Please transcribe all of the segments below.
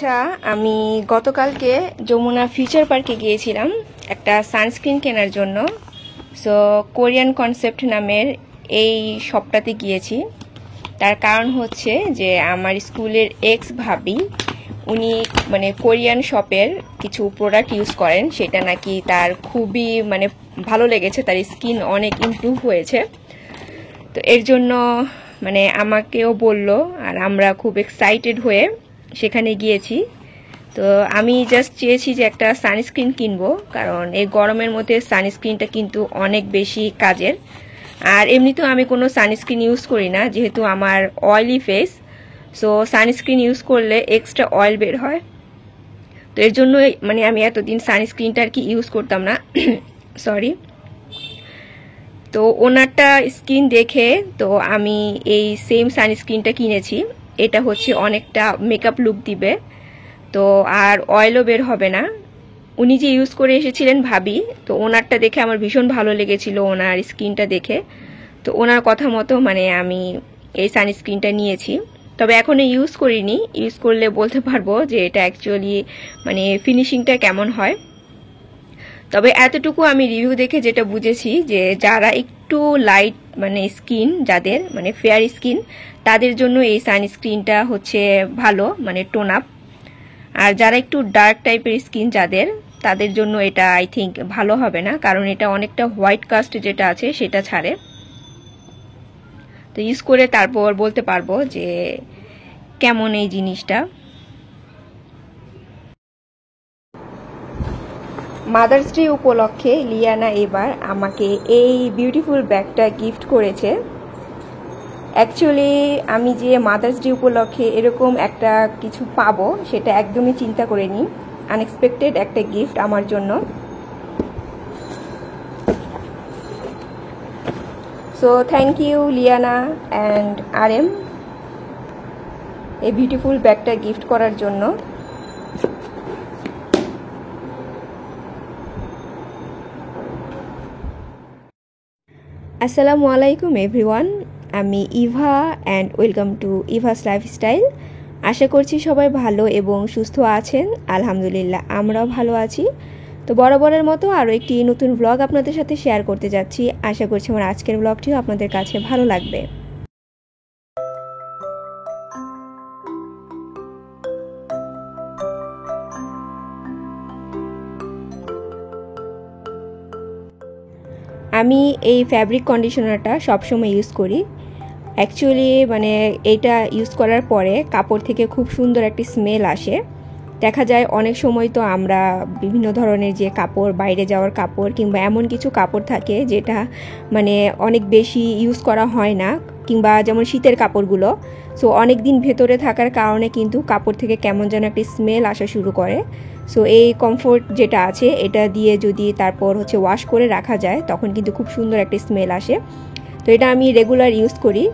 আচ্ছা, আমি গতকালকে যমুনা ফিউচার পার্কে গিয়েছিলাম একটা সানস্ক্রিন কেনার জন্য। সো কোরিয়ান কনসেপ্ট নামের এই শপটাতে গিয়েছি। তার কারণ হচ্ছে যে আমার স্কুলের এক্স ভাবি উনি কোরিয়ান শপের কিছু প্রোডাক্ট ইউজ করেন, সেটা নাকি তার খুবই ভালো লেগেছে, তার স্কিন অনেক ইমপ্রুভ হয়েছে। তো এর জন্য আমাকেও বললো, আর আমরা খুব এক্সাইটেড হয়ে সেখানে গিয়েছি। তো আমি জাস্ট চেয়েছি যে একটা সানস্ক্রিন কিনবো, কারণ এই গরমের মধ্যে সানস্ক্রিনটা কিন্তু অনেক বেশি কাজের। আর এমনিতেও আমি কোনো সানস্ক্রিন ইউজ করি না, যেহেতু আমার oily face. So sunscreen use করলে এক্সট্রা অয়েল বের হয়। তো এর জন্য আমি এতদিন সানস্ক্রিনটা আর কি ইউজ করতাম না সরি। তো ওনারটা স্কিন দেখে তো আমি এই সেম সানস্ক্রিনটা কিনেছি। এটা হচ্ছে অনেকটা মেকআপ লুক দিবে, তো আর অয়েলও বের হবে না। উনি যে ইউজ করে এসেছিলেন ভাবি, তো ওনারটা দেখে আমার ভীষণ ভালো লেগেছিল ওনার স্কিনটা দেখে। তো ওনার কথা মতো আমি এই সানস্ক্রিনটা নিয়েছি। তবে এখনো ইউজ করিনি, ইউজ করলে বলতে পারবো যে এটা অ্যাকচুয়ালি ফিনিশিংটা কেমন হয়। তবে এতটুকু আমি রিভিউ দেখে যেটা বুঝেছি যে যারা একটু লাইট স্কিন, যাদের ফেয়ার স্কিন, তাদের জন্য এই সানস্ক্রিনটা হচ্ছে ভালো, টোন আপ। আর যারা একটু ডার্ক টাইপের স্কিন যাদের, তাদের জন্য এটা আই থিঙ্ক ভালো হবে না, কারণ এটা অনেকটা হোয়াইট কাস্ট যেটা আছে সেটা ছাড়ে। তো ইউজ করে তারপর বলতে পারবো যে কেমন এই জিনিসটা। মাদার্স ডে উপলক্ষে লিয়ানা এবার আমাকে এই বিউটিফুল ব্যাগটা গিফট করেছে। অ্যাকচুয়ালি আমি যে মাদার্স ডে উপলক্ষে এরকম একটা কিছু পাবো সেটা একদমই চিন্তা করিনি। আনএক্সপেক্টেড একটা গিফট আমার জন্য। So thank you Liana and RM এই বিউটিফুল ব্যাগটা গিফট করার জন্য। আসসালামু আলাইকুম এভরিওয়ান, আমি Eva and welcome to Eva's lifestyle. আশা করছি সবাই ভালো এবং সুস্থ আছেন। আলহামদুলিল্লাহ আমরাও ভালো আছি। তো বরাবরের মতো আরও একটি নতুন ব্লগ আপনাদের সাথে শেয়ার করতে যাচ্ছি। আশা করছি আমার আজকের ব্লগটিও আপনাদের কাছে ভালো লাগবে। আমি এই ফ্যাব্রিক কন্ডিশনারটা সবসময় ইউজ করি। অ্যাকচুয়ালি এটা ইউজ করার পরে কাপড় থেকে খুব সুন্দর একটি স্মেল আসে। দেখা যায় অনেক সময় তো আমরা বিভিন্ন ধরনের যে কাপড়, বাইরে যাওয়ার কাপড় কিংবা এমন কিছু কাপড় থাকে যেটা অনেক বেশি ইউজ করা হয় না, কিংবা যেমন শীতের কাপড়গুলো। সো অনেক দিন ভেতরে থাকার কারণে কিন্তু কাপড় থেকে কেমন যেন একটি স্মেল আসা শুরু করে। সো এই কমফোর্ট যেটা আছে এটা দিয়ে যদি তারপর হচ্ছে ওয়াশ করে রাখা যায়, তখন কিন্তু খুব সুন্দর একটি স্মেল আসে। তো এটা আমি রেগুলার ইউজ করি,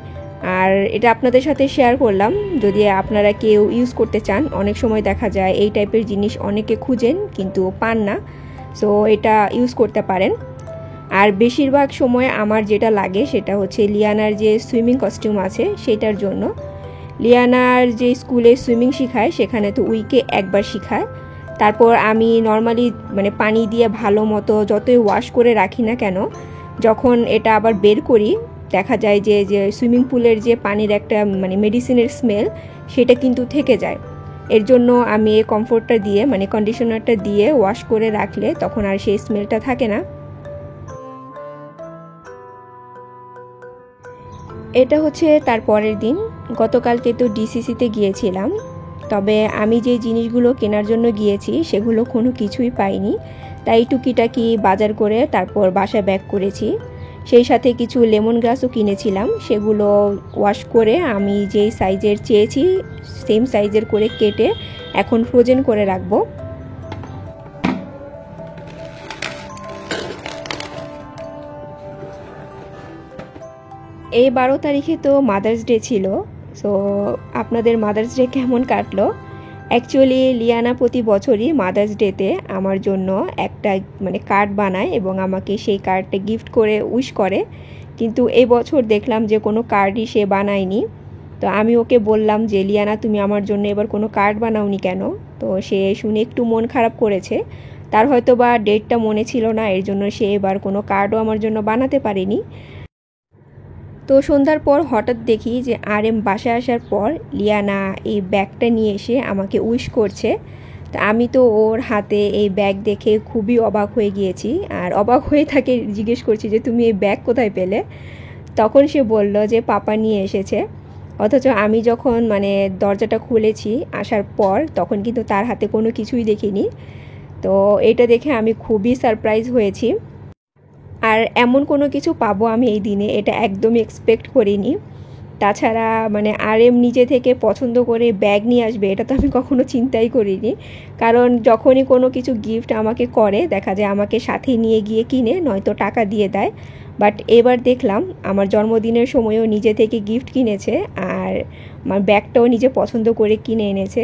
আর এটা আপনাদের সাথে শেয়ার করলাম যদি আপনারা কেউ ইউজ করতে চান। অনেক সময় দেখা যায় এই টাইপের জিনিস অনেকে খুঁজেন কিন্তু পান না, সো এটা ইউজ করতে পারেন। আর বেশিরভাগ সময় আমার যেটা লাগে সেটা হচ্ছে লিয়ানার যে সুইমিং কস্টিউম আছে সেটার জন্য। লিয়ানার যে স্কুলে সুইমিং শেখায় সেখানে তো উইকে একবার শেখায়। তারপর আমি নর্মালি পানি দিয়ে ভালো মতো যতই ওয়াশ করে রাখি না কেন, যখন এটা আবার বের করি দেখা যায় যে সুইমিং পুলের যে পানির একটা মেডিসিনের স্মেল সেটা কিন্তু থেকে যায়। এর জন্য আমি এই কমফোর্টটা দিয়ে কন্ডিশনারটা দিয়ে ওয়াশ করে রাখলে তখন আর সেই স্মেলটা থাকে না। এটা হচ্ছে তার পরের দিন। গতকালকে তো DCC-তে গিয়েছিলাম, তবে আমি যে জিনিসগুলো কেনার জন্য গিয়েছি সেগুলো কোনো কিছুই পাইনি। তাই টুকিটাকি বাজার করে তারপর বাসায় ব্যাক করেছি। সেই সাথে কিছু লেমন গ্রাসও কিনেছিলাম, সেগুলো ওয়াশ করে আমি যেই সাইজের চেয়েছি সেম সাইজের করে কেটে এখন ফ্রোজেন করে রাখবো। এই 12 তারিখে তো মাদার্স ডে ছিল। সো আপনাদের মাদার্স ডে কেমন কাটলো? অ্যাকচুয়ালি লিয়ানা প্রতি বছরই মাদার্স ডেতে আমার জন্য একটা কার্ড বানায় এবং আমাকে সেই কার্ডটা গিফট করে উইশ করে, কিন্তু এই বছর দেখলাম যে কোনো কার্ডই সে বানায়নি। তো আমি ওকে বললাম যে লিয়ানা তুমি আমার জন্য এবার কোনো কার্ড বানাওনি কেন। তো সে শুনে একটু মন খারাপ করেছে, তার হয়তো বা ডেটটা মনে ছিল না, এর জন্য সে এবার কোনো কার্ডও আমার জন্য বানাতে পারেনি। তো সন্ধ্যার পর হঠাৎ দেখি যে RM বাসায় আসার পর লিয়ানা এই ব্যাগটা নিয়ে এসে আমাকে উইশ করছে। তা আমি তো ওর হাতে এই ব্যাগ দেখে খুবই অবাক হয়ে গিয়েছি, আর অবাক হয়ে তাকে জিজ্ঞেস করছি যে তুমি এই ব্যাগ কোথায় পেলে। তখন সে বলল যে পাপা নিয়ে এসেছে। অথচ আমি যখন মানে দরজাটা খুলেছি আসার পর তখন কিন্তু তার হাতে কোনো কিছুই দেখিনি। তো এটা দেখে আমি খুবই সারপ্রাইজ হয়েছি, আর এমন কোনো কিছু পাবো আমি এই দিনে এটা একদমই এক্সপেক্ট করিনি। তাছাড়া মানে RM নিজে থেকে পছন্দ করে ব্যাগ নিয়ে আসবে এটা তো আমি কখনো চিন্তাই করিনি, কারণ যখনই কোনো কিছু গিফট আমাকে করে দেখা যায় আমাকে সাথে নিয়ে গিয়ে কিনে নয়তো টাকা দিয়ে দেয়। বাট এবার দেখলাম আমার জন্মদিনের সময়ও নিজে থেকে গিফট কিনেছে, আর আমার ব্যাগটাও নিজে পছন্দ করে কিনে এনেছে।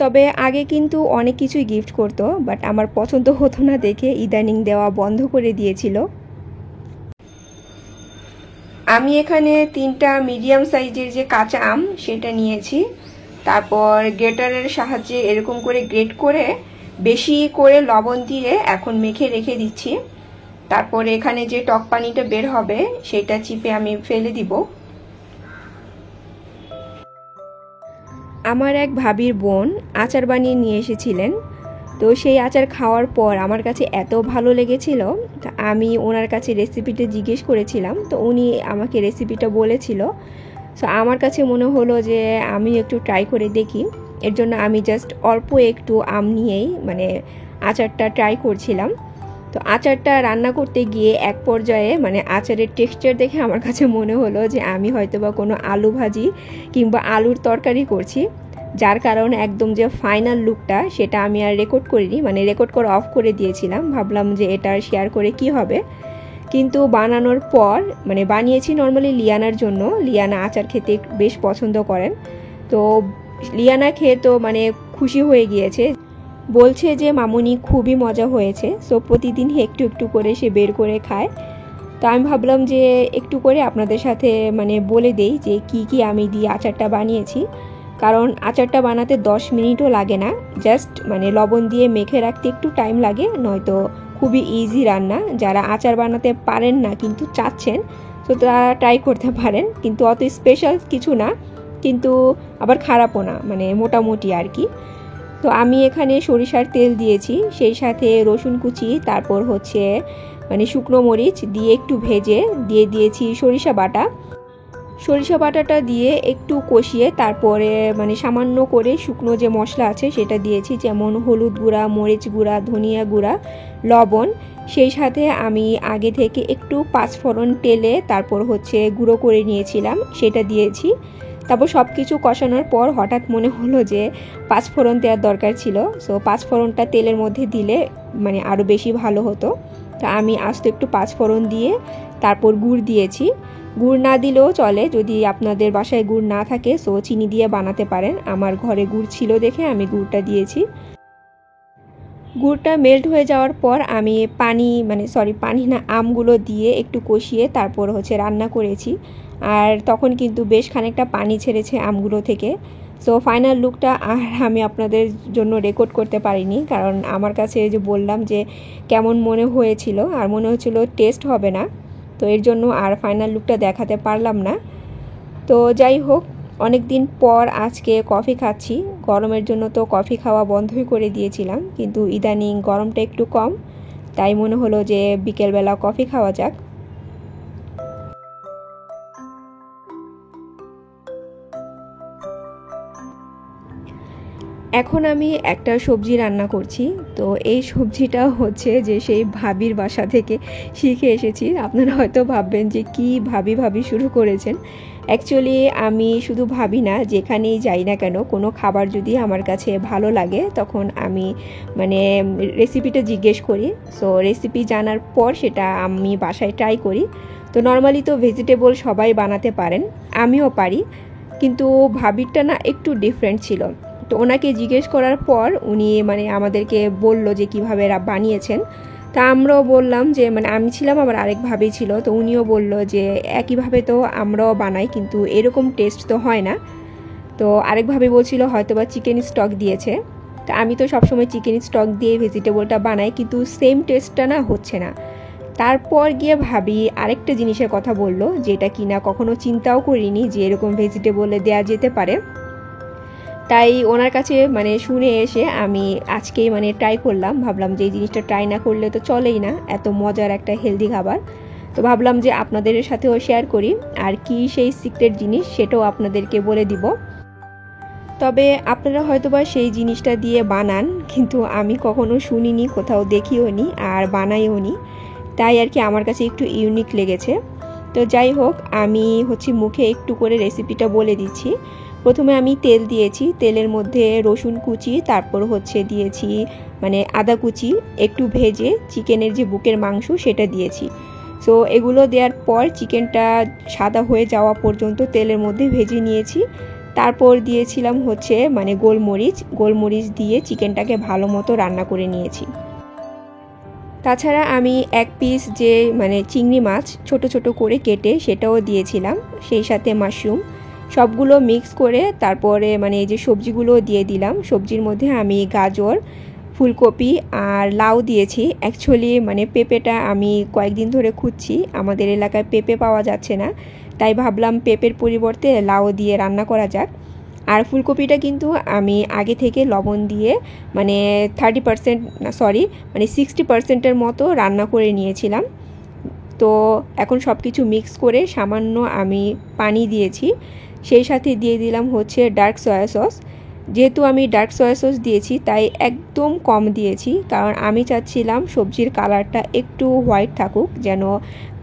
তবে আগে কিন্তু অনেক কিছুই গিফট করতো, বাট আমার পছন্দ হতো না দেখে ইদানিং দেওয়া বন্ধ করে দিয়েছিল। আমি এখানে 3টা মিডিয়াম সাইজের যে কাঁচা আম সেটা নিয়েছি। তারপর গ্রেটারের সাহায্যে এরকম করে গ্রেট করে বেশি করে লবণ দিয়ে এখন মেখে রেখে দিচ্ছি। তারপর এখানে যে টক পানিটা বের হবে সেটা চিপে আমি ফেলে দিব। আমার এক ভাবির বোন আচার বানিয়ে নিয়ে এসেছিলেন, তো সেই আচার খাওয়ার পর আমার কাছে এত ভালো লেগেছিল, আমি ওনার কাছে রেসিপিটা জিজ্ঞেস করেছিলাম। তো উনি আমাকে রেসিপিটা বলেছিল। সো আমার কাছে মনে হলো যে আমি একটু ট্রাই করে দেখি, এর জন্য আমি জাস্ট অল্প একটু আম নিয়েই মানে আচারটা ট্রাই করছিলাম। তো আচারটা রান্না করতে গিয়ে এক পর্যায়ে মানে আচারের টেক্সচার দেখে আমার কাছে মনে হলো যে আমি হয়তোবা কোনো আলু ভাজি কিংবা আলুর তরকারি করছি, যার কারণে একদম যে ফাইনাল লুকটা সেটা আমি আর রেকর্ড করিনি, মানে রেকর্ড করে অফ করে দিয়েছিলাম, ভাবলাম যে এটা শেয়ার করে কি হবে। কিন্তু বানানোর পর মানে বানিয়েছি নর্মালি লিয়ানার জন্য, লিয়ানা আচার খেতে বেশ পছন্দ করেন। তো লিয়ানা খেয়ে তো মানে খুশি হয়ে গিয়েছে, বলছে যে মামুনি খুবই মজা হয়েছে। সো প্রতিদিন একটু একটু করে সে বের করে খায়। তো আমি ভাবলাম যে একটু করে আপনাদের সাথে মানে বলে দেই যে কি কি আমি দিয়ে আচারটা বানিয়েছি, কারণ আচারটা বানাতে 10 মিনিটও লাগে না, জাস্ট মানে লবণ দিয়ে মেখে রাখতে একটু টাইম লাগে, নয়তো খুবই ইজি রান্না। যারা আচার বানাতে পারেন না কিন্তু চাচ্ছেন তো তারা ট্রাই করতে পারেন, কিন্তু অত স্পেশাল কিছু না, কিন্তু আবার খারাপও না, মানে মোটামুটি আর কি। তো আমি এখানে সরিষার তেল দিয়েছি, সেই সাথে রসুন কুচি, তারপর হচ্ছে মানে শুকনো মরিচ দিয়ে একটু ভেজে দিয়ে দিয়েছি সরিষা বাটা। সরিষা বাটাটা দিয়ে একটু কষিয়ে তারপরে মানে সামান্য করে শুকনো যে মশলা আছে সেটা দিয়েছি, যেমন হলুদ গুঁড়া, মরিচ গুঁড়া, ধনিয়া গুঁড়া, লবণ। সেই সাথে আমি আগে থেকে একটু পাঁচফোড়ন তেলে তারপর হচ্ছে গুঁড়ো করে নিয়েছিলাম সেটা দিয়েছি। তারপর সব কিছু কষানোর পর হঠাৎ মনে হলো যে পাঁচফোড়ন দেওয়ার দরকার ছিল। সো পাঁচফোড়নটা তেলের মধ্যে দিলে মানে আরও বেশি ভালো হতো। তো আমি আস্ত একটু পাঁচফোড়ন দিয়ে তারপর গুড় দিয়েছি। গুড় না দিলেও চলে যদি আপনাদের বাসায় গুড় না থাকে, সো চিনি দিয়ে বানাতে পারেন। আমার ঘরে গুড় ছিল দেখে আমি গুড়টা দিয়েছি। গুড়টা মেল্ট হয়ে যাওয়ার পর আমি পানি না আমগুলো দিয়ে একটু কষিয়ে তারপর হচ্ছে রান্না করেছি, আর তখন কিন্তু বেশ খানিকটা পানি ছেড়েছে আমগুলো থেকে। সো ফাইনাল লুকটা আর আমি আপনাদের জন্য রেকর্ড করতে পারিনি, কারণ আমার কাছে যে বললাম যে কেমন মনে হয়েছিল, আর মনে হচ্ছিল টেস্ট হবে না, তো এর জন্য আর ফাইনাল লুকটা দেখাতে পারলাম না। তো যাই হোক, অনেক দিন পর আজকে কফি খাচ্ছি। গরমের জন্য তো কফি খাওয়া বন্ধই করে দিয়েছিলাম, কিন্তু ইদানিং গরমটা একটু কম, তাই মনে হলো যে বিকেলবেলা কফি খাওয়া যাক। এখন আমি একটা সবজি রান্না করছি। তো এই সবজিটা হচ্ছে যে সেই ভাবির বাসা থেকে শিখে এসেছি। আপনারা হয়তো ভাববেন যে কি ভাবি শুরু করেছেন। অ্যাকচুয়ালি আমি শুধু ভাবি না, যেখানেই যাই না কেন কোনো খাবার যদি আমার কাছে ভালো লাগে তখন আমি মানে রেসিপিটা জিজ্ঞেস করি। সো রেসিপি জানার পর সেটা আমি বাসায় ট্রাই করি। তো নর্মালি তো ভেজিটেবল সবাই বানাতে পারেন, আমিও পারি, কিন্তু ভাবিরটা না একটু ডিফারেন্ট ছিল। তো ওনাকে জিজ্ঞেস করার পর উনি মানে আমাদেরকে বলল যে কিভাবে বানিয়েছেন। তো তা আমরাও বললাম যে মানে আমি ছিলাম আবার আরেক ভাবি ছিল, তো উনিও বলল যে একইভাবে তো আমরাও বানাই কিন্তু এরকম টেস্ট তো হয় না। তো আরেক ভাবি বলছিল হয়তো বা চিকেন স্টক দিয়েছে। তা আমি তো সবসময় চিকেন স্টক দিয়ে ভেজিটেবলটা বানাই কিন্তু সেম টেস্টটা না হচ্ছে না। তারপর গিয়ে ভাবি আরেকটা জিনিসের কথা বলল, যেটা কিনা কখনো চিন্তাও করিনি যে এরকম ভেজিটেবলে দেওয়া যেতে পারে। তাই ওনার কাছে মানে শুনে এসে আমি আজকেই মানে ট্রাই করলাম, ভাবলাম যে এই জিনিসটা ট্রাই না করলে তো চলেই না, এত মজার একটা হেলদি খাবার। তো ভাবলাম যে আপনাদের সাথেও শেয়ার করি, আর কি সেই সিক্রেট জিনিস সেটাও আপনাদেরকে বলে দিব। তবে আপনারা হয়তোবা সেই জিনিসটা দিয়ে বানান, কিন্তু আমি কখনো শুনিনি, কোথাও দেখিও নি আর বানাইও নি, তাই আর কি আমার কাছে একটু ইউনিক লেগেছে। তো যাই হোক, আমি মুখে একটু করে রেসিপিটা বলে দিচ্ছি। প্রথমে আমি তেল দিয়েছি, তেলের মধ্যে রসুন কুচি, তারপর দিয়েছি মানে আদা কুচি, একটু ভেজে চিকেনের যে বুকের মাংস সেটা দিয়েছি। সো এগুলো দেওয়ার পর চিকেনটা সাদা হয়ে যাওয়া পর্যন্ত তেলের মধ্যে ভেজে নিয়েছি। তারপর দিয়েছিলাম মানে গোলমরিচ দিয়ে চিকেনটাকে ভালো মতো রান্না করে নিয়েছি। তাছাড়া আমি এক পিস যে মানে চিংড়ি মাছ ছোট ছোট করে কেটে সেটাও দিয়েছিলাম, সেই সাথে মাশরুম, সবগুলো মিক্স করে তারপরে মানে এই যে সবজিগুলো দিয়ে দিলাম। সবজির মধ্যে আমি গাজর, ফুলকপি আর লাউ দিয়েছি। অ্যাকচুয়ালি মানে পেঁপেটা আমি কয়েকদিন ধরে খুঁজছি, আমাদের এলাকায় পেঁপে পাওয়া যাচ্ছে না, তাই ভাবলাম পেঁপের পরিবর্তে লাউ দিয়ে রান্না করা যাক। আর ফুলকপিটা কিন্তু আমি আগে থেকে লবণ দিয়ে মানে 30% না সরি মানে 60%-এর মতো রান্না করে নিয়েছিলাম। তো এখন সব কিছু মিক্স করে সামান্য আমি পানি দিয়েছি, সেই সাথে দিয়ে দিলাম ডার্ক সয়া সস। যেহেতু আমি ডার্ক সয়া সস দিয়েছি তাই একদম কম দিয়েছি, কারণ আমি চাচ্ছিলাম সবজির কালারটা একটু হোয়াইট থাকুক, যেন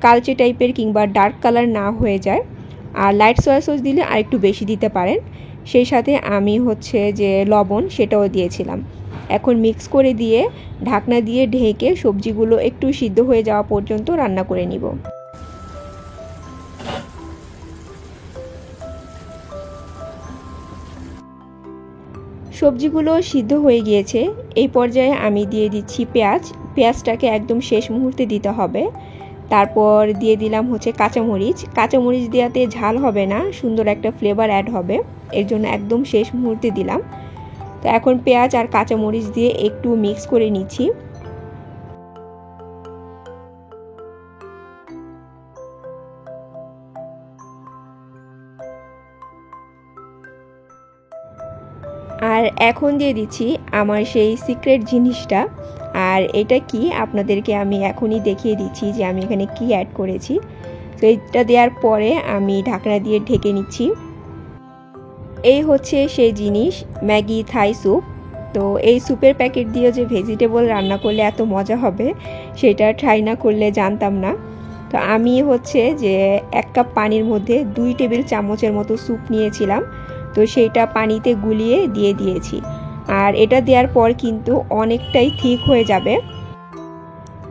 কালচে টাইপের কিংবা ডার্ক কালার না হয়ে যায়। আর লাইট সয়া সস দিলে আর একটু বেশি দিতে পারেন। সেই সাথে আমি যে লবণ সেটাও দিয়েছিলাম। এখন মিক্স করে দিয়ে ঢাকনা দিয়ে ঢেকে সবজিগুলো একটু সিদ্ধ হয়ে যাওয়া পর্যন্ত রান্না করে নিব। সবজিগুলো সিদ্ধ হয়ে গিয়েছে, এই পর্যায়ে আমি দিয়ে দিচ্ছি পেঁয়াজটাকে একদম শেষ মুহূর্তে দিতে হবে। তারপর দিয়ে দিলাম কাঁচামরিচ দেওয়াতে ঝাল হবে না, সুন্দর একটা ফ্লেভার অ্যাড হবে, এর জন্য একদম শেষ মুহূর্তে দিলাম। তো এখন পেঁয়াজ আর কাঁচামরিচ দিয়ে একটু মিক্স করে নিচ্ছি। আর এখন দিয়ে দিচ্ছি আমার সেই সিক্রেট জিনিসটা। আর এটা কি আপনাদেরকে আমি এখনই দেখিয়ে দিচ্ছি যে আমি এখানে কি অ্যাড করেছি। তো এটা দেওয়ার পরে আমি ঢাকনা দিয়ে ঢেকে নিচ্ছি। এই সেই জিনিস, ম্যাগি থাই স্যুপ। তো এই স্যুপের প্যাকেট দিয়ে যে ভেজিটেবল রান্না করলে এত মজা হবে সেটা ট্রাই না করলে জানতাম না। তো আমি যে 1 কাপ পানির মধ্যে 2 টেবিল চামচের মতো স্যুপ নিয়েছিলাম, তো সেইটা পানিতে গুলিয়ে দিয়ে দিয়েছি। আর এটা দেওয়ার পর কিন্তু অনেকটাই থিক হয়ে যাবে।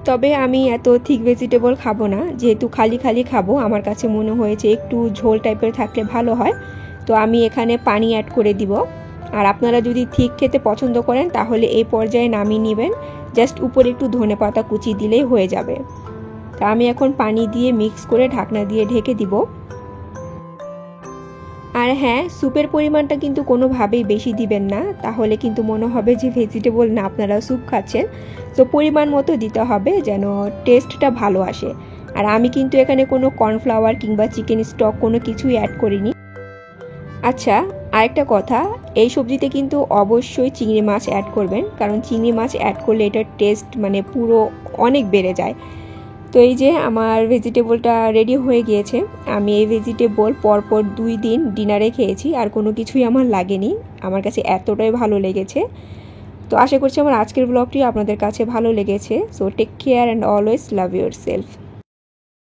তবে আমি এত থিক ভেজিটেবল খাবো না, যেহেতু খালি খাবো, আমার কাছে মনে হয়েছে একটু ঝোল টাইপের থাকলে ভালো হয়, তো আমি এখানে পানি অ্যাড করে দিব। আর আপনারা যদি থিক খেতে পছন্দ করেন তাহলে এই পর্যায়ে নামিয়ে নেবেন, জাস্ট উপরে একটু ধনেপাতা কুচি দিলেই হয়ে যাবে। তা আমি এখন পানি দিয়ে মিক্স করে ঢাকনা দিয়ে ঢেকে দিব। আর হ্যাঁ, স্যুপের পরিমাণটা কিন্তু কোনোভাবেই বেশি দিবেন না, তাহলে কিন্তু মনে হবে যে ভেজিটেবল না আপনারা স্যুপ খাচ্ছেন। তো পরিমাণ মতো দিতে হবে যেন টেস্টটা ভালো আসে। আর আমি কিন্তু এখানে কোনো কর্নফ্লাওয়ার কিংবা চিকেন স্টক কোনো কিছুই অ্যাড করিনি। আচ্ছা, আরেকটা কথা, এই সবজিতে কিন্তু অবশ্যই চিংড়ি মাছ অ্যাড করবেন, কারণ চিংড়ি মাছ অ্যাড করলে এটার টেস্ট মানে পুরো অনেক বেড়ে যায়। তো এই যে আমার ভেজিটেবলটা রেডি হয়ে গিয়েছে। আমি এই ভেজিটেবল পরপর 2 দিন ডিনারে খেয়েছি, আর কোনো কিছুই আমার লাগেনি, আমার কাছে এতটাই ভালো লেগেছে। তো আশা করছি আমার আজকের ব্লগটি আপনাদের কাছে ভালো লেগেছে। So take care and always love yourself.